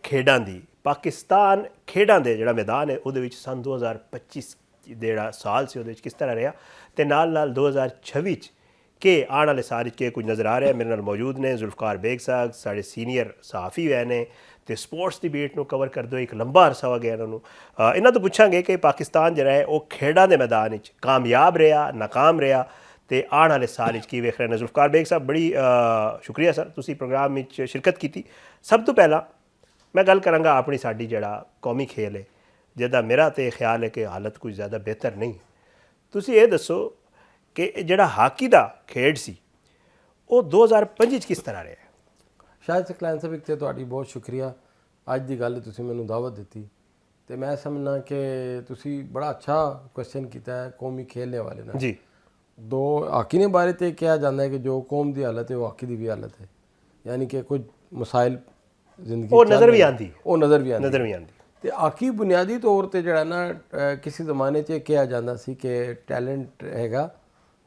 ਖੇਡਾਂ ਦੀ ਪਾਕਿਸਤਾਨ ਖੇਡਾਂ ਦੇ ਜਿਹੜਾ ਮੈਦਾਨ ਹੈ ਉਹਦੇ ਵਿੱਚ ਸੰਨ 2025 ਜਿਹੜਾ ਸਾਲ ਸੀ ਉਹਦੇ ਵਿੱਚ ਕਿਸ ਤਰ੍ਹਾਂ ਰਿਹਾ ਤੇ ਨਾਲ 2026 ਚ ਕਿ ਆਉਣ ਵਾਲੇ ਸਾਲ 'ਚ ਕੀ ਕੁਝ ਨਜ਼ਰ ਆ ਰਿਹਾ। ਮੇਰੇ ਨਾਲ ਮੌਜੂਦ ਨੇ ਜ਼ੁਲਫਕਾਰ ਬੇਗ ਸਾਹਿਬ, ਸਾਡੇ ਸੀਨੀਅਰ ਸਹਾਫੀ ਹੋਏ ਨੇ ਤੇ ਸਪੋਰਟਸ ਦੀ ਬੀਟ ਨੂੰ ਕਵਰ ਕਰਦੇ ਹੋਏ ਇੱਕ ਲੰਬਾ ਅਰਸਾ ਹੋ ਗਿਆ ਇਹਨਾਂ ਨੂੰ। ਇਹਨਾਂ ਤੋਂ ਪੁੱਛਾਂਗੇ ਕਿ ਪਾਕਿਸਤਾਨ ਜਿਹੜਾ ਹੈ ਉਹ ਖੇਡਾਂ ਦੇ ਮੈਦਾਨ ਵਿੱਚ ਕਾਮਯਾਬ ਰਿਹਾ, ਨਾਕਾਮ ਰਿਹਾ ਤੇ ਆਉਣ ਵਾਲੇ ਸਾਲ ਵਿੱਚ ਕੀ ਵੇਖ ਰਹੇ ਨੇ। ਜ਼ੁਲਫਕਾਰ ਬੇਗ ਸਾਹਿਬ, ਬੜੀ ਸ਼ੁਕਰੀਆ ਸਰ, ਤੁਸੀਂ ਪ੍ਰੋਗਰਾਮ ਵਿੱਚ ਸ਼ਿਰਕਤ ਕੀਤੀ। ਸਭ ਤੋਂ ਪਹਿਲਾਂ ਮੈਂ ਗੱਲ ਕਰਾਂਗਾ ਆਪਣੀ ਸਾਡੀ ਜਿਹੜਾ ਕੌਮੀ ਖੇਲ ਹੈ ਜਿਹਦਾ ਮੇਰਾ ਤੇ ਖਿਆਲ ਹੈ ਕਿ ਹਾਲਤ ਕੁਝ ਜ਼ਿਆਦਾ ਬਿਹਤਰ ਨਹੀਂ। ਤੁਸੀਂ ਇਹ ਦੱਸੋ ਕਿ ਜਿਹੜਾ ਹਾਕੀ ਦਾ ਖੇਡ ਸੀ ਉਹ 2005 ਚ ਕਿਸ ਤਰ੍ਹਾਂ ਰਿਹਾ? ਸ਼ਾਇਦ ਸਕਲੈਨ ਸਾਹਿਬ, ਇੱਕ ਤੇ ਤੁਹਾਡੀ ਬਹੁਤ ਸ਼ੁਕਰੀਆ, ਅੱਜ ਦੀ ਗੱਲ ਤੁਸੀਂ ਮੈਨੂੰ ਦਾਵਤ ਦਿੱਤੀ ਤੇ ਮੈਂ ਸਮਝਣਾ ਕਿ ਤੁਸੀਂ ਬੜਾ ਅੱਛਾ ਕੁਐਸਚਨ ਕੀਤਾ ਹੈ ਕੌਮੀ ਖੇਲ ਦੇ ਹਵਾਲੇ ਨਾਲ। ਜੀ, ਦੋ ਹਾਕੀ ਦੇ ਬਾਰੇ ਤੇ ਕਿਹਾ ਜਾਂਦਾ ਹੈ ਕਿ ਜੋ ਕੌਮ ਦੀ ਹਾਲਤ ਹੈ ਉਹ ਹਾਕੀ ਦੀ ਵੀ ਹਾਲਤ ਹੈ, ਯਾਨੀ ਕਿ ਕੁਝ ਮਸਾਇਲ ਜ਼ਿੰਦਗੀ ਉਹ ਨਜ਼ਰ ਵੀ ਆਉਂਦੀ ਤੇ ਹਾਕੀ ਬੁਨਿਆਦੀ ਤੌਰ ਤੇ ਜਿਹੜਾ ਨਾ ਕਿਸੇ ਜ਼ਮਾਨੇ 'ਚ ਕਿਹਾ ਜਾਂਦਾ ਸੀ ਕਿ ਟੈਲੈਂਟ ਹੈਗਾ,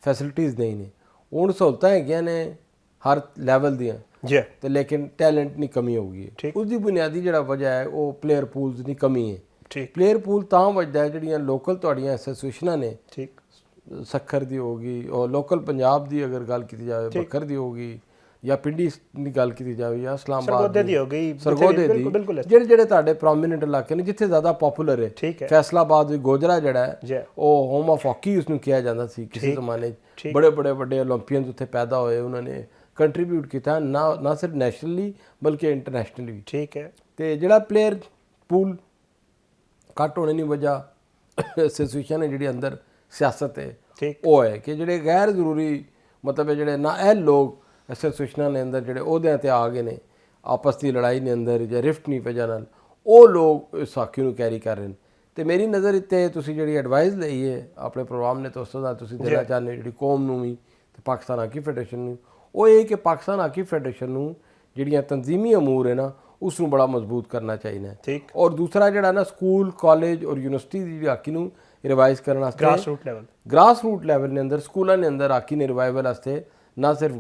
ਫੈਸਿਲਿਟੀਜ਼ ਨਹੀਂ ਨੇ। ਹੁਣ ਸਹੂਲਤਾਂ ਹੈਗੀਆਂ ਨੇ ਹਰ ਲੈਵਲ ਦੀਆਂ ਜੀ, ਤੇ ਲੇਕਿਨ ਟੈਲੈਂਟ ਦੀ ਕਮੀ ਹੋ ਗਈ ਹੈ। ਉਸ ਦੀ ਬੁਨਿਆਦੀ ਜਿਹੜਾ ਵਜ੍ਹਾ ਹੈ ਉਹ ਪਲੇਅਰ ਪੂਲਸ ਦੀ ਕਮੀ ਹੈ। ਠੀਕ, ਪਲੇਅਰ ਪੂਲ ਤਾਂ ਵੱਜਦਾ ਹੈ ਜਿਹੜੀਆਂ ਲੋਕਲ ਤੁਹਾਡੀਆਂ ਐਸੋਸੀਏਸ਼ਨਾਂ ਨੇ, ਠੀਕ, ਸੱਖਰ ਦੀ ਹੋ ਗਈ, ਔਰ ਲੋਕਲ ਪੰਜਾਬ ਦੀ ਅਗਰ ਗੱਲ ਕੀਤੀ ਜਾਵੇ ਬੱਖਰ ਦੀ ਹੋ ਗਈ, ਜਾਂ ਪਿੰਡੀ ਦੀ ਗੱਲ ਕੀਤੀ ਜਾਵੇ ਜਾਂ ਇਸਲਾਮਾਬਾਦ ਦੀ ਹੋ ਗਈ, ਸਰਗੋਧੇ ਦੀ, ਜਿਹੜੇ ਤੁਹਾਡੇ ਪ੍ਰੋਮੀਨੈਂਟ ਇਲਾਕੇ ਨੇ ਜਿੱਥੇ ਜ਼ਿਆਦਾ ਪਪੂਲਰ ਹੈ। ਫੈਸਲਾਬਾਦ ਵਿੱਚ ਗੋਜਰਾ ਜਿਹੜਾ ਹੈ ਉਹ ਹੋਮ ਆਫ ਹਾਕੀ ਉਸਨੂੰ ਕਿਹਾ ਜਾਂਦਾ ਸੀ ਕਿਸੇ ਜ਼ਮਾਨੇ 'ਚ। ਬੜੇ ਵੱਡੇ ਓਲੰਪੀਅਨਸ ਉੱਥੇ ਪੈਦਾ ਹੋਏ, ਉਹਨਾਂ ਨੇ ਕੰਟਰੀਬਿਊਟ ਕੀਤਾ ਨਾ ਸਿਰਫ ਨੈਸ਼ਨਲੀ ਬਲਕਿ ਇੰਟਰਨੈਸ਼ਨਲੀ ਵੀ। ਠੀਕ ਹੈ। ਤੇ ਜਿਹੜਾ ਪਲੇਅਰ ਪੂਲ ਘੱਟ ਹੋਣੇ ਦੀ ਵਜ੍ਹਾ ਐਸੋਸੀਏਸ਼ਨ ਹੈ ਜਿਹੜੀ ਅੰਦਰ ਸਿਆਸਤ ਹੈ ਉਹ ਹੈ ਕਿ ਜਿਹੜੇ ਗੈਰ ਜ਼ਰੂਰੀ ਮਤਲਬ ਜਿਹੜੇ ਨਾ ਇਹ ਲੋਕ ਐਸੋਸੀਏਸ਼ਨਾਂ ਦੇ ਅੰਦਰ ਜਿਹੜੇ ਅਹੁਦਿਆਂ 'ਤੇ ਆ ਗਏ ਨੇ, ਆਪਸ ਦੀ ਲੜਾਈ ਦੇ ਅੰਦਰ ਜਾਂ ਰਿਫਟ ਨਹੀਂ ਵਜ੍ਹਾ ਨਾਲ ਉਹ ਲੋਕ ਇਸ ਹਾਕੀ ਨੂੰ ਕੈਰੀ ਕਰ ਰਹੇ ਨੇ। ਤੇ ਮੇਰੀ ਨਜ਼ਰ ਇੱਥੇ ਤੁਸੀਂ ਜਿਹੜੀ ਐਡਵਾਈਸ ਲਈ ਹੈ ਆਪਣੇ ਪ੍ਰੋਗਰਾਮ ਨੇ ਤੋਂ ਉਸ ਦਾ ਤੁਸੀਂ ਦੇਣਾ ਚਾਹੁੰਦੇ ਜਿਹੜੀ ਕੌਮ ਨੂੰ ਵੀ ਤੇ ਪਾਕਿਸਤਾਨ ਹਾਕੀ ਫੈਡਰੇਸ਼ਨ ਨੂੰ, ਉਹ ਇਹ ਕਿ ਪਾਕਿਸਤਾਨ ਹਾਕੀ ਫੈਡਰੇਸ਼ਨ ਨੂੰ ਜਿਹੜੀਆਂ ਤਨਜ਼ੀਮੀ ਅਮੂਰ ਹੈ ਨਾ ਉਸ ਨੂੰ ਬੜਾ ਮਜ਼ਬੂਤ ਕਰਨਾ ਚਾਹੀਦਾ ਹੈ। ਔਰ ਦੂਸਰਾ ਜਿਹੜਾ ਨਾ ਸਕੂਲ, ਕਾਲਜ ਔਰ ਯੂਨੀਵਰਸਿਟੀ ਦੀ ਹਾਕੀ ਨੂੰ ਰਿਵਾਈਜ਼ ਕਰਨ ਵਾਸਤੇ ਗ੍ਰਾਸ ਰੂਟ ਲੈਵਲ ਦੇ ਅੰਦਰ ਸਕੂਲਾਂ ਦੇ ਅੰਦਰ ਹਾਕੀ ਨੇ ਰਿਵਾਈਵਲ ਵਾਸਤੇ ਨਾ ਸਿਰਫ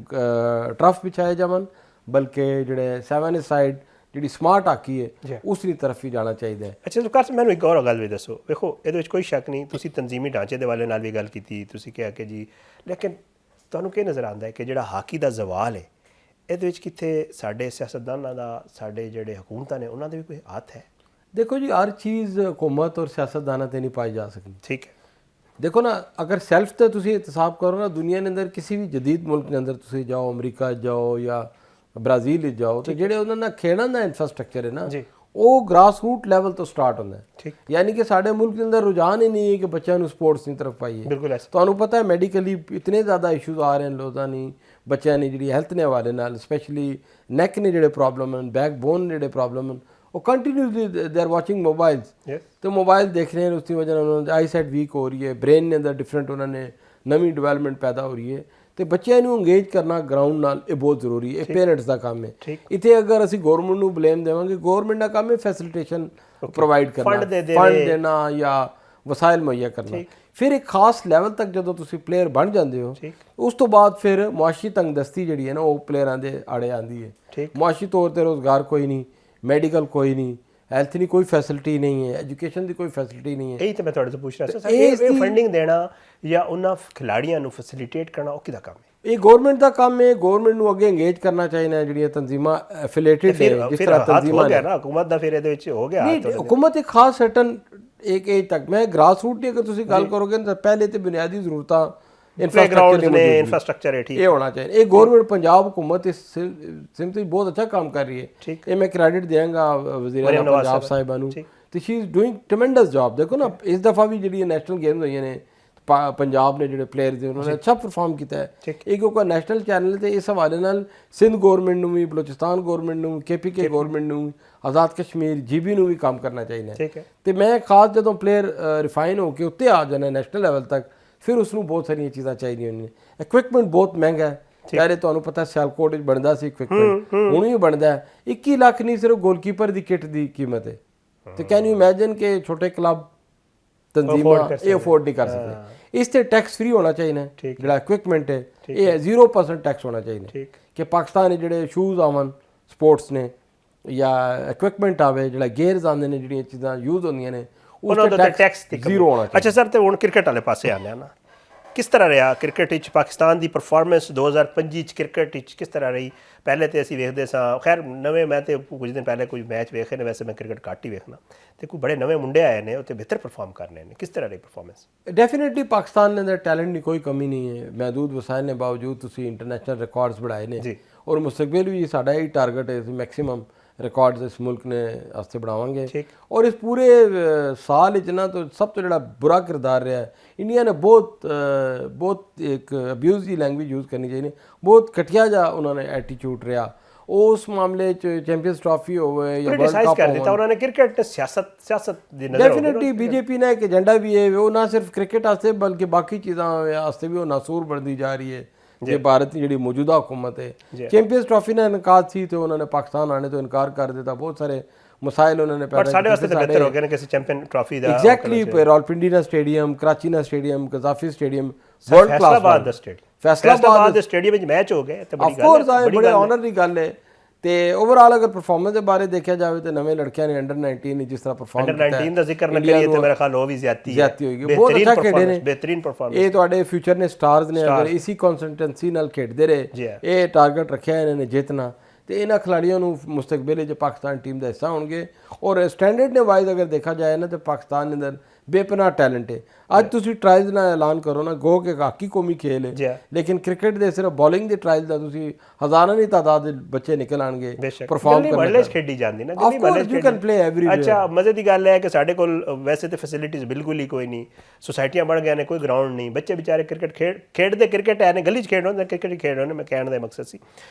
ਟਰਫ ਵਿਛਾਏ ਜਾਵਨ ਬਲਕਿ ਜਿਹੜੇ 7 ਸਾਈਡ ਜਿਹੜੀ ਸਮਾਰਟ ਹਾਕੀ ਹੈ ਉਸ ਦੀ ਤਰਫ ਵੀ ਜਾਣਾ ਚਾਹੀਦਾ ਹੈ। ਅੱਛਾ ਜ਼ੁਲਫਕਾਰ, ਮੈਨੂੰ ਇੱਕ ਹੋਰ ਗੱਲ ਵੀ ਦੱਸੋ। ਵੇਖੋ ਇਹਦੇ ਵਿੱਚ ਕੋਈ ਸ਼ੱਕ ਨਹੀਂ, ਤੁਸੀਂ ਤਨਜ਼ੀਮੀ ਢਾਂਚੇ ਦੇ ਵਾਲੇ ਨਾਲ ਵੀ ਗੱਲ ਕੀਤੀ, ਤੁਸੀਂ ਕਿਹਾ ਕਿ ਜੀ, ਲੇਕਿਨ ਤੁਹਾਨੂੰ ਕੀ ਨਜ਼ਰ ਆਉਂਦਾ ਹੈ ਕਿ ਜਿਹੜਾ ਹਾਕੀ ਦਾ ਜ਼ਵਾਲ ਹੈ ਇਹਦੇ ਵਿੱਚ ਕਿੱਥੇ ਸਾਡੇ ਸਿਆਸਤਦਾਨਾਂ ਦਾ, ਸਾਡੇ ਜਿਹੜੇ ਹਕੂਮਤਾਂ ਨੇ ਉਹਨਾਂ ਦੇ ਵੀ ਕੋਈ ਹੱਥ ਹੈ? ਦੇਖੋ ਜੀ, ਹਰ ਚੀਜ਼ ਹਕੂਮਤ ਔਰ ਸਿਆਸਤਦਾਨਾਂ ਤੇ ਨਹੀਂ ਪਾਈ ਜਾ ਸਕਦੀ। ਠੀਕ ਹੈ। ਦੇਖੋ ਨਾ, ਅਗਰ ਸੈਲਫ ਤੇ ਤੁਸੀਂ ਇਤਸਾਬ ਕਰੋ ਨਾ, ਦੁਨੀਆ ਦੇ ਅੰਦਰ ਕਿਸੇ ਵੀ ਜਦੀਦ ਮੁਲਕ ਦੇ ਅੰਦਰ ਤੁਸੀਂ ਜਾਓ, ਅਮਰੀਕਾ ਜਾਓ ਜਾਂ ਬ੍ਰਾਜ਼ੀਲ ਵਿੱਚ ਜਾਓ, ਤੇ ਜਿਹੜੇ ਉਹਨਾਂ ਦਾ ਖੇਡਾਂ ਦਾ ਇਨਫਰਾਸਟ੍ਰਕਚਰ ਹੈ ਨਾ ਉਹ ਗ੍ਰਾਸ ਰੂਟ ਲੈਵਲ ਤੋਂ ਸਟਾਰਟ ਹੁੰਦਾ ਹੈ। ਯਾਨੀ ਕਿ ਸਾਡੇ ਮੁਲਕ ਦੇ ਅੰਦਰ ਰੁਝਾਨ ਹੀ ਨਹੀਂ ਹੈ ਕਿ ਬੱਚਿਆਂ ਨੂੰ ਸਪੋਰਟਸ ਦੀ ਤਰਫ ਪਾਈਏ। ਤੁਹਾਨੂੰ ਪਤਾ ਹੈ ਮੈਡੀਕਲੀ ਇਤਨੇ ਜ਼ਿਆਦਾ ਇਸ਼ੂਜ਼ ਆ ਰਹੇ ਨੇ ਲੋਕਾਂ ਨੂੰ, ਬੱਚਿਆਂ ਨੇ ਜਿਹੜੀ ਹੈਲਥ ਦੇ ਹਵਾਲੇ ਨਾਲ, ਸਪੈਸ਼ਲੀ ਨੈਕ ਨੇ ਜਿਹੜੇ ਪ੍ਰੋਬਲਮ ਹਨ, ਬੈਕ ਬੋਨ ਜਿਹੜੇ ਪ੍ਰੋਬਲਮ ਹਨ, ਉਹ continuously they are watching mobiles ਤੇ ਮੋਬਾਈਲ ਦੇਖ ਰਹੇ ਨੇ। ਉਸ ਦੀ ਵਜ੍ਹਾ ਨਾਲ ਉਹਨਾਂ ਦੀ ਆਈਸਾਈਟ ਵੀਕ ਹੋ ਰਹੀ ਹੈ, ਬ੍ਰੇਨ ਦੇ ਅੰਦਰ ਡਿਫਰੈਂਟ ਉਹਨਾਂ ਨੇ ਨਵੀਂ ਡਿਵੈਲਪਮੈਂਟ ਪੈਦਾ ਹੋ ਰਹੀ ਹੈ। ਤੇ ਬੱਚਿਆਂ ਨੂੰ ਅੰਗੇਜ ਕਰਨਾ ਗਰਾਊਂਡ ਨਾਲ ਇਹ ਬਹੁਤ ਜ਼ਰੂਰੀ ਹੈ, ਇਹ ਪੇਰੈਂਟਸ ਦਾ ਕੰਮ ਹੈ। ਇੱਥੇ ਅਗਰ ਅਸੀਂ ਗੌਰਮੈਂਟ ਨੂੰ ਬਲੇਮ ਦੇਵਾਂਗੇ, ਗੌਰਮੈਂਟ ਦਾ ਕੰਮ ਹੈ ਫੈਸਿਲਿਟੇਸ਼ਨ ਪ੍ਰੋਵਾਈਡ ਕਰਨਾ, ਫੰਡ ਦੇਣਾ ਜਾਂ ਵਸਾਇਲ ਮੁਹੱਈਆ ਕਰਨਾ। ਫਿਰ ਇੱਕ ਖਾਸ ਲੈਵਲ ਤੱਕ ਜਦੋਂ ਤੁਸੀਂ ਪਲੇਅਰ ਬਣ ਜਾਂਦੇ ਹੋ ਉਸ ਤੋਂ ਬਾਅਦ ਫਿਰ ਮੁਆਸ਼ੀ ਤੰਗਦਸਤੀ ਜਿਹੜੀ ਹੈ ਨਾ ਉਹ ਪਲੇਅਰਾਂ ਦੇ ਆੜੇ ਆਉਂਦੀ ਹੈ। ਮੁਆਸ਼ੀ ਤੌਰ 'ਤੇ ਰੋਜ਼ਗਾਰ ਕੋਈ ਨਹੀਂ, ਮੈਡੀਕਲ ਕੋਈ ਨਹੀਂ, ਹੈਲਥ ਦੀ ਕੋਈ ਫੈਸਿਲਿਟੀ ਨਹੀਂ ਹੈ, ਐਜੂਕੇਸ਼ਨ ਦੀ ਕੋਈ ਫੈਸਿਲਿਟੀ ਨਹੀਂ ਹੈ। ਇਹੀ ਤਾਂ ਮੈਂ ਤੁਹਾਡੇ ਤੋਂ ਪੁੱਛ ਰਿਹਾ ਸੀ, ਇਹ ਫੰਡਿੰਗ ਦੇਣਾ ਜਾਂ ਉਹਨਾਂ ਖਿਡਾਰੀਆਂ ਨੂੰ ਫੈਸਿਲਿਟੇਟ ਕਰਨਾ ਉਹ ਕਿਹਦਾ ਕੰਮ ਹੈ? ਇਹ ਗਵਰਨਮੈਂਟ ਦਾ ਕੰਮ ਹੈ। ਗਵਰਨਮੈਂਟ ਨੂੰ ਅੱਗੇ ਇੰਗੇਜ ਕਰਨਾ ਚਾਹੀਦਾ ਜਿਹੜੀਆਂ ਤਨਜ਼ੀਮਾਂ ਐਫੀਲੀਏਟਡ ਹੈ, ਜਿਸ ਤਰ੍ਹਾਂ ਤਨਜ਼ੀਮਾਂ ਨੇ ਨਾ ਹਕੂਮਤ ਦਾ ਫਿਰ ਇਹਦੇ ਵਿੱਚ ਹੋ ਗਿਆ। ਹਕੂਮਤ ਇੱਕ ਖਾਸ ਸਰਟਨ ਇੱਕ ਏਜ ਤੱਕ, ਮੈਂ ਗ੍ਰਾਸ ਰੂਟ ਦੀ ਅਗਰ ਤੁਸੀਂ ਗੱਲ ਕਰੋਗੇ ਤਾਂ ਪਹਿਲੇ ਤੇ ਬੁਨਿਆਦੀ ਜ਼ਰੂਰਤਾਂ ਇਨਫਰਾਸਟ੍ਰਕਚਰ ਇਹ ਹੋਣਾ ਚਾਹੀਦਾ। ਇਹ ਗਵਰਨਮੈਂਟ ਪੰਜਾਬ ਹੁਕੂਮਤ ਇਸ ਸਿੰਪਲੀ ਬਹੁਤ ਅੱਛਾ ਕੰਮ ਕਰ ਰਹੀ ਹੈ। ਇਹ ਮੈਂ ਕ੍ਰੈਡਿਟ ਦਿਆਂਗਾ ਵਜ਼ੀਰ ਆਜ਼ਮ ਪੰਜਾਬ ਸਾਹਿਬਾਂ ਨੂੰ, ਤੇ ਸ਼ੀ ਇਜ਼ ਡੂਇੰਗ ਟ੍ਰਮੈਂਡਸ ਜੌਬ। ਦੇਖੋ ਨਾ, ਇਸ ਦਫਾ ਵੀ ਜਿਹੜੀ ਨੈਸ਼ਨਲ ਗੇਮਸ ਹੋਈਆਂ ਨੇ ਪੰਜਾਬ ਨੇ ਜਿਹੜੇ ਪਲੇਅਰਸ ਨੇ ਉਹਨਾਂ ਨੇ ਅੱਛਾ ਪਰਫਾਰਮ ਕੀਤਾ ਹੈ। ਇਹ ਕਿਉਂਕਿ ਨੈਸ਼ਨਲ ਚੈਨਲ ਤੇ ਇਸ ਹਵਾਲੇ ਨਾਲ ਸਿੰਧ ਗੌਰਮੈਂਟ ਨੂੰ ਵੀ, ਬਲੋਚਿਸਤਾਨ ਗੌਰਮੈਂਟ ਨੂੰ, KPK ਗੌਰਮੈਂਟ ਨੂੰ, ਆਜ਼ਾਦ ਕਸ਼ਮੀਰ GB ਨੂੰ ਵੀ ਕੰਮ ਕਰਨਾ ਚਾਹੀਦਾ ਹੈ। ਤੇ ਮੈਂ ਖਾਸ ਜਦੋਂ ਪਲੇਅਰ ਰਿਫਾਈਨ ਹੋ ਕੇ ਉੱਤੇ ਆ ਜਾਣਾ ਨੈਸ਼ਨਲ ਲੈਵਲ ਤੱਕ, ਫਿਰ ਉਸ ਨੂੰ ਬਹੁਤ ਸਾਰੀਆਂ ਚੀਜ਼ਾਂ ਚਾਹੀਦੀਆਂ ਨੇ। ਇਕਵਿਪਮੈਂਟ ਬਹੁਤ ਮਹਿੰਗਾ ਹੈ। ਪਹਿਲੇ ਤੁਹਾਨੂੰ ਪਤਾ ਸਿਆਲਕੋਟ ਵਿੱਚ ਬਣਦਾ ਸੀ ਇਕਵਿਪਮੈਂਟ, ਹੁਣ ਵੀ ਬਣਦਾ ਹੈ। 21 ਲੱਖ ਨਹੀਂ ਸਿਰਫ ਗੋਲਕੀਪਰ ਦੀ ਕਿੱਟ ਦੀ ਕੀਮਤ ਹੈ। ਤੇ ਕੈਨ ਯੂ ਇਮੇਜਿਨ ਕਿ ਛੋਟੇ ਕਲੱਬ ਤਨਜ਼ੀਮਾਂ ਇਹ ਅਫੋਰਡ ਨਹੀਂ ਕਰ ਸਕਦੇ। ਇਸ ਤੇ ਟੈਕਸ ਫ੍ਰੀ ਹੋਣਾ ਚਾਹੀਦਾ ਜਿਹੜਾ ਇਕਵਿਪਮੈਂਟ ਹੈ, ਇਹ 0% ਟੈਕਸ ਹੋਣਾ ਚਾਹੀਦਾ ਕਿ ਪਾਕਿਸਤਾਨ ਦੇ ਜਿਹੜੇ ਸ਼ੂਜ਼ ਆਵਨ ਸਪੋਰਟਸ ਨੇ ਜਾਂ ਇਕਵਿਪਮੈਂਟ ਆਵੇ, ਜਿਹੜਾ ਗੇਅਰਸ ਆਉਂਦੇ ਨੇ, ਜਿਹੜੀਆਂ ਚੀਜ਼ਾਂ ਯੂਜ਼ ਹੁੰਦੀਆਂ ਨੇ ਉਹਨਾਂ ਦਾ ਟੈਕਸ ਜ਼ੀਰੋ ਹੋਣਾ ਚਾਹੀਦਾ। ਅੱਛਾ ਸਰ, ਤੇ ਹੁਣ ਕ੍ਰਿਕਟ ਵਾਲੇ ਪਾਸੇ ਆਉਂਦੇ ਆ ਨਾ, ਕਿਸ ਤਰ੍ਹਾਂ ਰਿਹਾ ਕ੍ਰਿਕਟ ਵਿੱਚ ਪਾਕਿਸਤਾਨ ਦੀ ਪਰਫਾਰਮੈਂਸ 2025 ਚ ਕ੍ਰਿਕਟ ਵਿੱਚ ਕਿਸ ਤਰ੍ਹਾਂ ਰਹੀ? ਪਹਿਲੇ ਤੇ ਅਸੀਂ ਵੇਖਦੇ ਸਾਂ, ਖੈਰ ਨਵੇਂ, ਮੈਂ ਤੇ ਕੁਝ ਦਿਨ ਪਹਿਲੇ ਕੁਝ ਮੈਚ ਵੇਖੇ ਨੇ, ਵੈਸੇ ਮੈਂ ਕ੍ਰਿਕਟ ਘੱਟ ਹੀ ਵੇਖਣਾ, ਤੇ ਕੋਈ ਬੜੇ ਨਵੇਂ ਮੁੰਡੇ ਆਏ ਨੇ, ਉਹ ਤੇ ਬਿਹਤਰ ਪਰਫਾਰਮ ਕਰਨੇ ਨੇ, ਕਿਸ ਤਰ੍ਹਾਂ ਰਹੀ ਪਰਫਾਰਮੈਂਸ? ਡੈਫੀਨੇਟਲੀ ਪਾਕਿਸਤਾਨ ਦੇ ਅੰਦਰ ਟੈਲੈਂਟ ਦੀ ਕੋਈ ਕਮੀ ਨਹੀਂ ਹੈ। ਮਹਿਦੂਦ ਵਸਾਇਲ ਦੇ ਬਾਵਜੂਦ ਤੁਸੀਂ ਇੰਟਰਨੈਸ਼ਨਲ ਰਿਕਾਰਡਸ ਬਣਾਏ ਨੇ ਜੀ। ਔਰ ਮੁਸਤਕਬਲ ਵੀ ਸਾਡਾ ਇਹ ਟਾਰਗੇਟ ਹੈ, ਅਸੀਂ ਮੈਕਸਿਮਮ ਰਿਕਾਰਡਸ ਇਸ ਮੁਲਕ ਨੇ ਵਾਸਤੇ ਬਣਾਵਾਂਗੇ। ਔਰ ਇਸ ਪੂਰੇ ਸਾਲ ਵਿੱਚ ਨਾ ਤਾਂ ਸਭ ਤੋਂ ਜਿਹੜਾ ਬੁਰਾ ਕਿਰਦਾਰ ਰਿਹਾ ਇੰਡੀਆ ਨੇ, ਬਹੁਤ ਇੱਕ ਅਬਿਊਜ਼ ਦੀ ਲੈਂਗੁਏਜ ਯੂਜ਼ ਕਰਨੀ ਚਾਹੀਦੀ, ਬਹੁਤ ਘਟੀਆ ਜਿਹਾ ਉਹਨਾਂ ਨੇ ਐਟੀਟਿਊਡ ਰਿਹਾ ਉਸ ਮਾਮਲੇ 'ਚ। ਚੈਂਪੀਅਨਸ ਟਰਾਫੀ ਹੋਵੇ ਜਾਂ ਵਰਲਡ ਕੱਪ ਕਰ ਦਿੱਤਾ ਉਹਨਾਂ ਨੇ, ਕ੍ਰਿਕਟ ਸਿਆਸਤ ਦੀ ਨਜ਼ਰ ਡੈਫੀਨੇਟਲੀ ਬੀਜੇਪੀ ਨੇ ਇੱਕ ਏਜੰਡਾ ਵੀ ਹੈ, ਉਹ ਨਾ ਸਿਰਫ ਕ੍ਰਿਕਟ ਵਾਸਤੇ ਬਲਕਿ ਬਾਕੀ ਚੀਜ਼ਾਂ ਵਾਸਤੇ ਵੀ ਉਹ ਨਾਸੂਰ ਬਣਦੀ ਜਾ ਰਹੀ ਹੈ। ਜੇ ਭਾਰਤ ਦੀ ਜਿਹੜੀ ਮੌਜੂਦਾ ਹੁਕੂਮਤ ਹੈ, ਚੈਂਪੀਅਨਸ ਟਰਾਫੀ ਨਾਲ ਇਨਕਾਰ ਸੀ ਤੇ ਉਹਨਾਂ ਨੇ ਪਾਕਿਸਤਾਨ ਆਣੇ ਤੋਂ ਇਨਕਾਰ ਕਰ ਦਿੱਤਾ। ਬਹੁਤ ਸਾਰੇ ਮਸਾਇਲ ਉਹਨਾਂ ਨੇ ਪੈਦਾ ਕੀਤੇ। ਸਾਡੇ ਵਾਸਤੇ ਤਾਂ ਬਿਹਤਰ ਹੋ ਗਿਆ ਨਾ ਕਿ ਅਸੀਂ ਚੈਂਪੀਅਨ ਟਰਾਫੀ ਦਾ ਐਗਜ਼ੈਕਟਲੀ ਰਾਵਲਪਿੰਡੀ ਦਾ ਸਟੇਡੀਅਮ, ਕਰਾਚੀ ਦਾ stadium, Gaddafi stadium, world class Faisalabad ਦਾ ਸਟੇਡੀਅਮ, ਫੈਸਲਾਬਾਦ ਦੇ ਸਟੇਡੀਅਮ ਵਿੱਚ ਮੈਚ ਹੋ ਗਏ ਤੇ ਬੜੀ ਗੱਲ ਹੈ, ਆਫਕੋਰਸ ਬੜੇ ਆਨਰ ਦੀ ਗੱਲ ਹੈ। ਤੇ ਓਵਰਆਲ ਅਗਰ ਪਰਫਾਰਮੈਂਸ ਦੇ ਬਾਰੇ ਦੇਖਿਆ ਜਾਵੇ ਤੇ ਨਵੇਂ ਲੜਕਿਆਂ ਨੇ ਅੰਡਰ 19 ਨੇ ਜਿਸ ਤਰ੍ਹਾਂ ਪਰਫਾਰਮ ਕੀਤਾ, ਅੰਡਰ 19 ਦਾ ਜ਼ਿਕਰ ਨਾ ਕਰੀਏ ਤੇ ਮੇਰਾ ਖਿਆਲ ਉਹ ਵੀ ਜ਼ਿਆਦਤੀ ਹੋਏਗੀ। ਬਹੁਤ ਅੱਛਾ ਖੇਡੇ ਨੇ, ਬਿਹਤਰੀਨ ਪਰਫਾਰਮੈਂਸ। ਇਹ ਤੁਹਾਡੇ ਫਿਊਚਰ ਨੇ ਸਟਾਰਸ ਨੇ, ਅਗਰ ਇਸੀ ਕਨਸਿਸਟੈਂਸੀ ਨਾਲ ਖੇਡਦੇ ਰਹੇ, ਇਹ ਟਾਰਗੇਟ ਰੱਖਿਆ ਇਹਨਾਂ ਨੇ ਜਿੱਤਣਾ, ਤੇ ਇਹਨਾਂ ਖਿਡਾਰੀਆਂ ਨੂੰ ਮੁਸਤਕਬਲ ਵਿੱਚ ਪਾਕਿਸਤਾਨ ਟੀਮ ਦਾ ਹਿੱਸਾ ਹੋਣਗੇ। ਔਰ ਸਟੈਂਡਰਡ ਨੇ ਵਾਈਜ਼ ਅਗਰ ਦੇਖਾ ਜਾਏ ਨਾ ਤੇ ਪਾਕਿਸਤਾਨ ਦੇ ਅੰਦਰ ਬੇਪਨਾਹ ਟੈਲੈਂਟ ਹੈ। ਅੱਜ ਤੁਸੀਂ ਟਰਾਇਲਸ ਦਾ ਐਲਾਨ ਕਰੋ ਨਾ, ਗੋ ਕਿ ਹਾਕੀ ਕੌਮੀ ਖੇਲ ਹੈ, ਲੇਕਿਨ ਕ੍ਰਿਕਟ ਦੇ ਸਿਰਫ ਬੋਲਿੰਗ ਦੇ ਟਰਾਇਲ ਦਾ ਤੁਸੀਂ ਹਜ਼ਾਰਾਂ ਦੀ ਤਾਦਾਦ ਦੇ ਬੱਚੇ ਨਿਕਲ ਆਣਗੇ ਪਰਫਾਰਮ ਕਰਨ। ਵਰਲਡ ਖੇਡੀ ਜਾਂਦੀ ਨਾ, of course you can play everywhere. ਅੱਛਾ, ਮਜ਼ੇ ਦੀ ਗੱਲ ਹੈ ਕਿ ਸਾਡੇ ਕੋਲ ਵੈਸੇ ਤੇ ਫੈਸਿਲਿਟੀਜ਼ ਬਿਲਕੁਲ ਹੀ ਕੋਈ ਨਹੀਂ, ਸੁਸਾਇਟੀਆਂ ਬਣ ਗਈਆਂ ਨੇ, ਕੋਈ ਗਰਾਊਂਡ ਨਹੀਂ, ਬੱਚੇ ਵਿਚਾਰੇ ਕ੍ਰਿਕਟ ਖੇਡਦੇ, ਕ੍ਰਿਕਟ ਹੈ ਨੇ ਗਲੀ 'ਚ ਖੇਡ ਰਹੇ, ਕ੍ਰਿਕਟ ਹੀ ਖੇਡ ਰਹੇ ਨੇ, ਮੈਂ ਕਹਿਣ ਦਾ ਮਕਸਦ ਸੀ।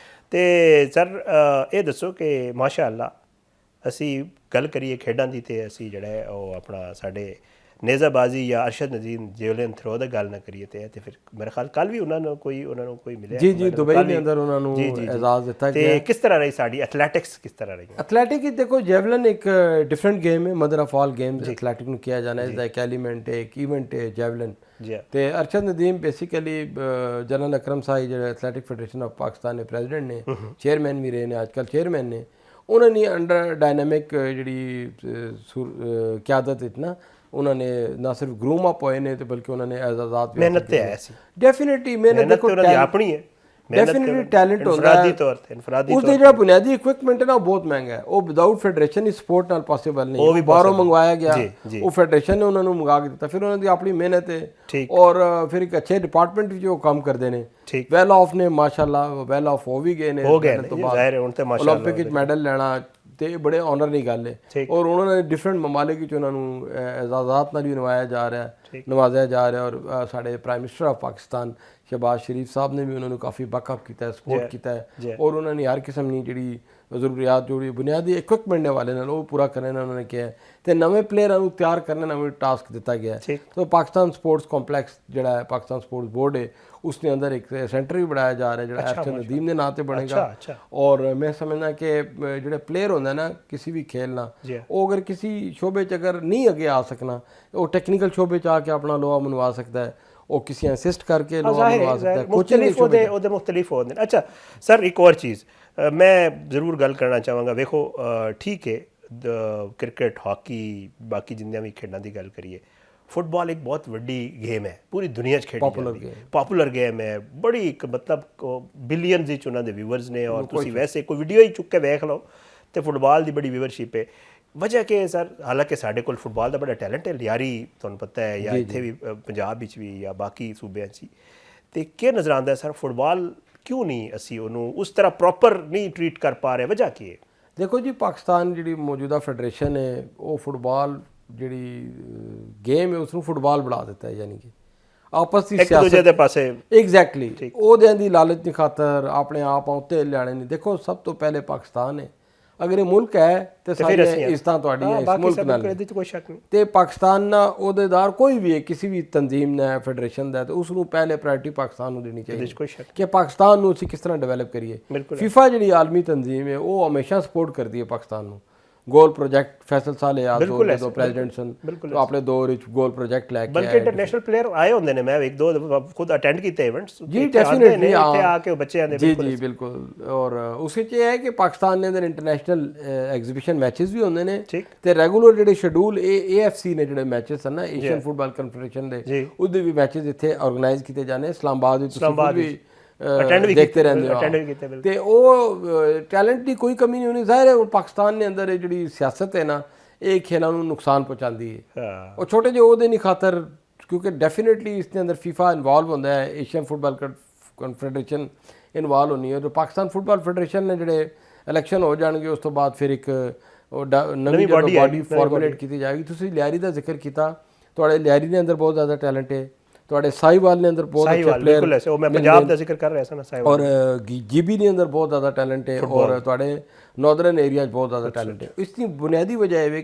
ਤੇ ਸਰ ਇਹ ਦੱਸੋ ਕਿ ਮਾਸ਼ਾ ਅੱਲਾ ਅਸੀਂ ਗੱਲ ਕਰੀਏ ਖੇਡਾਂ ਦੀ, ਤੇ ਅਸੀਂ ਜਿਹੜਾ ਉਹ ਆਪਣਾ ਸਾਡੇ ਨੇਜ਼ਾਬਾਜ਼ੀ ਜਾਂ ਅਰਸ਼ਦ ਨਜ਼ੀਮ ਜੈਵਲਿਨ ਥਰੋ ਦਾ ਗੱਲ ਨਾ ਕਰੀਏ ਤੇ ਫਿਰ ਮੇਰੇ ਖਿਆਲ ਕੱਲ ਵੀ ਉਹਨਾਂ ਨੂੰ ਕੋਈ ਮਿਲਿਆ। ਜੀ ਦੁਬਈ ਦੇ ਅੰਦਰ ਉਹਨਾਂ ਨੂੰ ਇਜਾਜ਼ਤ ਦਿੱਤਾ ਗਿਆ। ਤੇ ਕਿਸ ਤਰ੍ਹਾਂ ਰਹੀ ਸਾਡੀ ਐਥਲੈਟਿਕਸ, ਕਿਸ ਤਰ੍ਹਾਂ ਰਹੀ? ਐਥਲੈਟਿਕ ਦੇਖੋ, ਜੈਵਲਿਨ ਇੱਕ ਡਿਫਰੈਂਟ ਗੇਮ ਹੈ, mother of all games athletic ਨੂੰ ਕਿਹਾ ਜਾਣਾ, ਇਸ ਦਾ ਇੱਕ ਐਲੀਮੈਂਟ ਹੈ, ਇੱਕ ਇਵੈਂਟ ਹੈ ਜੈਵਲਿਨ। ਤੇ ਅਰਸ਼ਦ ਨਦੀਮ ਬੇਸਿਕਲੀ ਜਨਰਲ ਅਕਰਮ ਸਾਈ ਜਿਹੜੇ ਐਥਲੈਟਿਕ ਫੈਡਰੇਸ਼ਨ ਆਫ ਪਾਕਿਸਤਾਨ ਦੇ ਪ੍ਰੈਜ਼ੀਡੈਂਟ ਨੇ, ਚੇਅਰਮੈਨ ਵੀ ਰਹੇ ਨੇ, ਅੱਜ ਕੱਲ੍ਹ ਚੇਅਰਮੈਨ ਨੇ। ਉਹਨਾਂ ਨੇ ਅੰਡਰ ਡਾਇਨਾਮਿਕ ਜਿਹੜੀ ਕਿਆਦਤ ਵਿੱਚ ਨਾ ਉਹਨਾਂ ਨੇ ਨਾ ਸਿਰਫ ਗਰੂਮ ਅਪ ਹੋਏ ਨੇ ਤੇ ਬਲਕਿ ਉਹਨਾਂ ਨੇ ਇਜਾਜ਼ਤ ਵੀ ਮਿਹਨਤ ਤੇ ਆਇਆ ਸੀ। ਡੈਫੀਨਿਟਲੀ ਮਿਹਨਤ ਦੇਖੋ ਉਹਨਾਂ ਦੀ ਆਪਣੀ ਹੈ, ਡੈਫੀਨਿਟਲੀ ਟੈਲੈਂਟ ਹੁੰਦਾ ਹੈ। ਉਸਦੇ ਜਿਹੜਾ ਬੁਨਿਆਦੀ ਇਕਵਿਪਮੈਂਟ ਹੈ ਨਾ ਉਹ ਬਹੁਤ ਮਹਿੰਗਾ ਹੈ, ਉਹ ਵਿਦਆਊਟ ਫੈਡਰੇਸ਼ਨ ਦੀ ਸਪੋਰਟ ਨਾਲ ਪੋਸੀਬਲ ਨਹੀਂ। ਉਹ ਵੀ ਬਾਹਰੋਂ ਮੰਗਵਾਇਆ ਗਿਆ, ਉਹ ਫੈਡਰੇਸ਼ਨ ਨੇ ਉਹਨਾਂ ਨੂੰ ਮੰਗਾ ਕੇ ਦਿੱਤਾ, ਫਿਰ ਉਹਨਾਂ ਦੀ ਆਪਣੀ ਮਿਹਨਤ ਹੈ। ਔਰ ਫਿਰ ਇੱਕ ਅੱਛੇ ਡਿਪਾਰਟਮੈਂਟ ਵਿੱਚ ਉਹ ਕੰਮ ਕਰਦੇ ਨੇ, ਵੈਲ ਆਫ ਨੇ ਮਾਸ਼ਾਅੱਲਾ, ਵੈਲ ਆਫ ਹੋ ਵੀ ਗਏ ਨੇ ਤੋਂ ਬਾਅਦ ਓਲੰਪਿਕ ਵਿੱਚ ਮੈਡਲ ਲੈਣਾ, ਤੇ ਬੜੇ ਆਨਰ ਦੀ ਗੱਲ ਹੈ। ਔਰ ਉਹਨਾਂ ਨੇ ਡਿਫਰੈਂਟ ਮਮਾਲਿਕ ਵਿੱਚ ਉਹਨਾਂ ਨੂੰ ਇਜਾਜ਼ਤ ਨਾਲ ਵੀ ਨਵਾਜ਼ਿਆ ਜਾ ਰਿਹਾ। ਔਰ ਸਾਡੇ prime minister of Pakistan Shehbaz Sharif ਸਾਹਿਬ ਨੇ ਵੀ ਉਹਨਾਂ ਨੂੰ ਕਾਫੀ ਬੈਕਅਪ ਕੀਤਾ, ਸਪੋਰਟ ਕੀਤਾ ਹੈ। ਔਰ ਉਹਨਾਂ ਨੇ ਹਰ ਕਿਸਮ ਦੀ ਜਿਹੜੀ ਜ਼ਰੂਰੀਆਤ ਜਿਹੜੀ ਬੁਨਿਆਦੀ ਇਕਵਿਪਮੈਂਟ ਦੇ ਵਾਲੇ ਨਾਲ ਉਹ ਪੂਰਾ ਕਰਨ ਉਹਨਾਂ ਨੇ ਕਿਹਾ, ਤੇ ਨਵੇਂ ਪਲੇਅਰਾਂ ਨੂੰ ਤਿਆਰ ਕਰਨ ਦਾ ਵੀ ਟਾਸਕ ਦਿੱਤਾ ਗਿਆ। ਤਾਂ ਪਾਕਿਸਤਾਨ ਸਪੋਰਟਸ ਕੰਪਲੈਕਸ ਜਿਹੜਾ ਹੈ, ਪਾਕਿਸਤਾਨ ਸਪੋਰਟਸ ਬੋਰਡ ਹੈ, ਉਸਦੇ ਅੰਦਰ ਇੱਕ ਸੈਂਟਰ ਵੀ ਬਣਾਇਆ ਜਾ ਰਿਹਾ ਜਿਹੜਾ ਅਰਸ਼ਦ ਨਦੀਮ ਦੇ ਨਾਂ ਤੇ ਬਣੇਗਾ। ਔਰ ਮੈਂ ਸਮਝਦਾ ਕਿ ਜਿਹੜੇ ਪਲੇਅਰ ਹੁੰਦਾ ਨਾ ਕਿਸੇ ਵੀ ਖੇਲ ਨਾਲ, ਉਹ ਅਗਰ ਕਿਸੇ ਸ਼ੋਬੇ 'ਚ ਅਗਰ ਨਹੀਂ ਅੱਗੇ ਆ ਸਕਣਾ, ਉਹ ਟੈਕਨੀਕਲ ਸ਼ੋਬੇ 'ਚ ਆ ਕੇ ਆਪਣਾ ਲੋਹਾ ਮਨਵਾ ਸਕਦਾ ਹੈ, ਉਹ ਕਿਸੇ ਅਸਿਸਟ ਕਰਕੇ ਲੋਹਾ ਮਨਵਾ ਸਕਦਾ ਹੈ। ਮੁਖਤਲਿਫ ਉਹਦੇ ਮੁਖਤਲਿਫ ਹੁੰਦੇ ਨੇ। ਅੱਛਾ ਸਰ, ਇੱਕ ਹੋਰ ਚੀਜ਼ ਮੈਂ ਜ਼ਰੂਰ ਗੱਲ ਕਰਨਾ ਚਾਹਾਂਗਾ। ਵੇਖੋ ਠੀਕ ਹੈ, ਕ੍ਰਿਕਟ, ਹਾਕੀ, ਬਾਕੀ ਜਿੰਨੀਆਂ ਵੀ ਖੇਡਾਂ ਦੀ ਗੱਲ ਕਰੀਏ, ਫੁੱਟਬਾਲ ਇੱਕ ਬਹੁਤ ਵੱਡੀ ਗੇਮ ਹੈ, ਪੂਰੀ ਦੁਨੀਆ 'ਚ ਖੇਡੀ ਜਾਂਦੀ ਹੈ, ਪਪੂਲਰ ਗੇਮ ਹੈ, ਬੜੀ ਇੱਕ ਮਤਲਬ ਬਿਲੀਅਨਸ ਵਿੱਚ ਉਹਨਾਂ ਦੇ ਵਿਊਅਰਸ ਨੇ। ਔਰ ਤੁਸੀਂ ਵੈਸੇ ਕੋਈ ਵੀਡੀਓ ਹੀ ਚੁੱਕ ਕੇ ਵੇਖ ਲਓ ਤੇ ਫੁੱਟਬਾਲ ਦੀ ਬੜੀ ਵਿਊਅਰਸ਼ਿਪ ਹੈ। ਵਜ੍ਹਾ ਕਿ ਸਰ, ਹਾਲਾਂਕਿ ਸਾਡੇ ਕੋਲ ਫੁੱਟਬਾਲ ਦਾ ਬੜਾ ਟੈਲੈਂਟ ਹੈ, ਲਿਆਰੀ ਤੁਹਾਨੂੰ ਪਤਾ ਹੈ, ਜਾਂ ਇੱਥੇ ਵੀ ਪੰਜਾਬ ਵਿੱਚ ਵੀ ਜਾਂ ਬਾਕੀ ਸੂਬਿਆਂ 'ਚ, ਤੇ ਕੀ ਨਜ਼ਰ ਆਉਂਦਾ ਸਰ ਫੁੱਟਬਾਲ ਕਿਉਂ ਨਹੀਂ ਅਸੀਂ ਉਹਨੂੰ ਉਸ ਤਰ੍ਹਾਂ ਪ੍ਰੋਪਰ ਨਹੀਂ ਟਰੀਟ ਕਰ ਪਾ ਰਹੇ? ਵਜ੍ਹਾ ਕੀ ਹੈ? ਦੇਖੋ ਜੀ, ਪਾਕਿਸਤਾਨ ਜਿਹੜੀ ਮੌਜੂਦਾ ਫੈਡਰੇਸ਼ਨ ਹੈ ਉਹ ਫੁੱਟਬਾਲ ਜਿਹੜੀ ਗੇਮ ਹੈ ਉਸ ਨੂੰ ਫੁੱਟਬਾਲ ਬਣਾ ਦਿੱਤਾ ਹੈ, ਯਾਨੀ ਕਿ ਆਪਸ ਦੀ ਇੱਕ ਦੂਜੇ ਦੇ ਪਾਸੇ। ਐਗਜ਼ੈਕਟਲੀ, ਉਹਦਿਆਂ ਦੀ ਲਾਲਚ ਦੀ ਖਾਤਰ ਆਪਣੇ ਆਪ ਉੱਤੇ ਲਿਆਣੇ ਨਹੀਂ। ਦੇਖੋ ਸਭ ਤੋਂ ਪਹਿਲੇ ਪਾਕਿਸਤਾਨ ਹੈ, ਅਗਰ ਇਹ ਮੁਲਕ ਹੈ ਤੇ ਸਾਰੀਆਂ ਇਜ਼ਤਾਂ ਤੁਹਾਡੀਆਂ ਇਸ ਮੁਲਕ ਨਾਲ, ਕੋਈ ਸ਼ੱਕ ਨਹੀਂ। ਤੇ ਪਾਕਿਸਤਾਨ ਨਾਲ ਅਹੁਦੇਦਾਰ ਕੋਈ ਵੀ ਹੈ, ਕਿਸੇ ਵੀ ਤਨਜ਼ੀਮ ਦਾ, ਫੈਡਰੇਸ਼ਨ ਦਾ, ਤੇ ਉਸ ਨੂੰ ਪਹਿਲੇ ਪ੍ਰਾਇੋਰਟੀ ਪਾਕਿਸਤਾਨ ਨੂੰ ਦੇਣੀ ਚਾਹੀਦੀ ਕਿ ਪਾਕਿਸਤਾਨ ਨੂੰ ਅਸੀਂ ਕਿਸ ਤਰ੍ਹਾਂ ਡਿਵੈਲਪ ਕਰੀਏ। ਫੀਫਾ ਜਿਹੜੀ ਆਲਮੀ ਤਨਜ਼ੀਮ ਹੈ ਉਹ ਹਮੇਸ਼ਾ ਸਪੋਰਟ ਕਰਦੀ ਹੈ ਪਾਕਿਸਤਾਨ ਨੂੰ, ਗੋਲ ਪ੍ਰੋਜੈਕਟ ਫੈਸਲ ਸਾਲ ਯਾਦ ਹੋ ਜਦੋਂ ਪ੍ਰੈਜ਼ੀਡੈਂਟ ਸਨ ਤਾਂ ਆਪਣੇ ਦੌਰ ਵਿੱਚ ਗੋਲ ਪ੍ਰੋਜੈਕਟ ਲੈ ਕੇ ਬਲਕਿ ਇੰਟਰਨੈਸ਼ਨਲ ਪਲੇਅਰ ਆਏ ਹੁੰਦੇ ਨੇ, ਮੈਂ ਇੱਕ ਦੋ ਖੁਦ ਅਟੈਂਡ ਕੀਤੇ ਇਵੈਂਟਸ ਜੀ ਡੈਫੀਨਿਟਲੀ ਇੱਥੇ ਆ ਕੇ ਬੱਚਿਆਂ ਦੇ ਜੀ ਜੀ ਬਿਲਕੁਲ। ਔਰ ਉਸ ਵਿੱਚ ਇਹ ਹੈ ਕਿ ਪਾਕਿਸਤਾਨ ਦੇ ਅੰਦਰ ਇੰਟਰਨੈਸ਼ਨਲ ਐਗਜ਼ੀਬਿਸ਼ਨ ਮੈਚਸ ਵੀ ਹੁੰਦੇ ਨੇ ਤੇ ਰੈਗੂਲਰ ਜਿਹੜੇ ਸ਼ਡਿਊਲ AFC ਨੇ ਜਿਹੜੇ ਮੈਚਸ ਹਨ ਨਾ ਏਸ਼ੀਅਨ ਫੁੱਟਬਾਲ ਕਨਫੈਡਰੇਸ਼ਨ ਦੇ, ਉਹਦੇ ਵੀ ਮੈਚਸ ਇੱਥੇ ਆਰਗੇਨਾਈਜ਼ ਕੀਤੇ ਜਾਂਦੇ। ਇਸਲਾਮਾਬਾਦ ਵਿੱਚ ਤੁਸੀਂ ਵੀ ਦੇਖਦੇ ਰਹਿੰਦੇ ਹੋ ਤੇ ਉਹ ਟੈਲੈਂਟ ਦੀ ਕੋਈ ਕਮੀ ਨਹੀਂ ਹੋਣੀ। ਜ਼ਾਹਿਰ ਹੈ ਪਾਕਿਸਤਾਨ ਦੇ ਅੰਦਰ ਇਹ ਜਿਹੜੀ ਸਿਆਸਤ ਹੈ ਨਾ ਇਹ ਖੇਲਾਂ ਨੂੰ ਨੁਕਸਾਨ ਪਹੁੰਚਾਉਂਦੀ ਹੈ। ਉਹ ਛੋਟੇ ਜਿਹੇ ਉਹਦੇ ਨਹੀਂ ਖਾਤਰ, ਕਿਉਂਕਿ ਡੈਫੀਨੇਟਲੀ ਇਸ ਦੇ ਅੰਦਰ FIFA ਇਨਵੋਲਵ ਹੁੰਦਾ ਹੈ, ਏਸ਼ੀਅਨ ਫੁੱਟਬਾਲ ਕਨਫੈਡਰੇਸ਼ਨ ਇਨਵੋਲਵ ਹੋਣੀ ਹੈ। ਪਾਕਿਸਤਾਨ ਫੁੱਟਬਾਲ ਫੈਡਰੇਸ਼ਨ ਨੇ ਜਿਹੜੇ ਇਲੈਕਸ਼ਨ ਹੋ ਜਾਣਗੇ ਉਸ ਤੋਂ ਬਾਅਦ ਫਿਰ ਇੱਕ ਨਵੀਂ ਬਾਡੀ ਫਾਰਮੂਲੇਟ ਕੀਤੀ ਜਾਏਗੀ। ਤੁਸੀਂ ਲਿਆਰੀ ਦਾ ਜ਼ਿਕਰ ਕੀਤਾ, ਤੁਹਾਡੇ ਲਿਆਰੀ ਦੇ ਅੰਦਰ ਬਹੁਤ ਜ਼ਿਆਦਾ ਟੈਲੈਂਟ ਹੈ, ਤੁਹਾਡੇ ਸਾਹੀਵਾਲ ਦੇ ਅੰਦਰ ਬਹੁਤ ਅੱਛੇ ਪਲੇਅਰ, ਉਹ ਮੈਂ ਪੰਜਾਬ ਦਾ ਜ਼ਿਕਰ ਕਰ ਰਿਹਾ ਸੀ ਨਾ ਸਾਹੀਵਾਲ, ਔਰ GB ਦੇ ਅੰਦਰ ਬਹੁਤ ਜ਼ਿਆਦਾ ਟੈਲੈਂਟ ਹੈ, ਔਰ ਤੁਹਾਡੇ ਨਾਰਦਰਨ ਏਰੀਆ 'ਚ ਬਹੁਤ ਜ਼ਿਆਦਾ ਟੈਲੈਂਟ ਹੈ। ਇਸ ਦੀ ਬੁਨਿਆਦੀ ਵਜ੍ਹਾ ਇਹ ਹੈ ਕਿ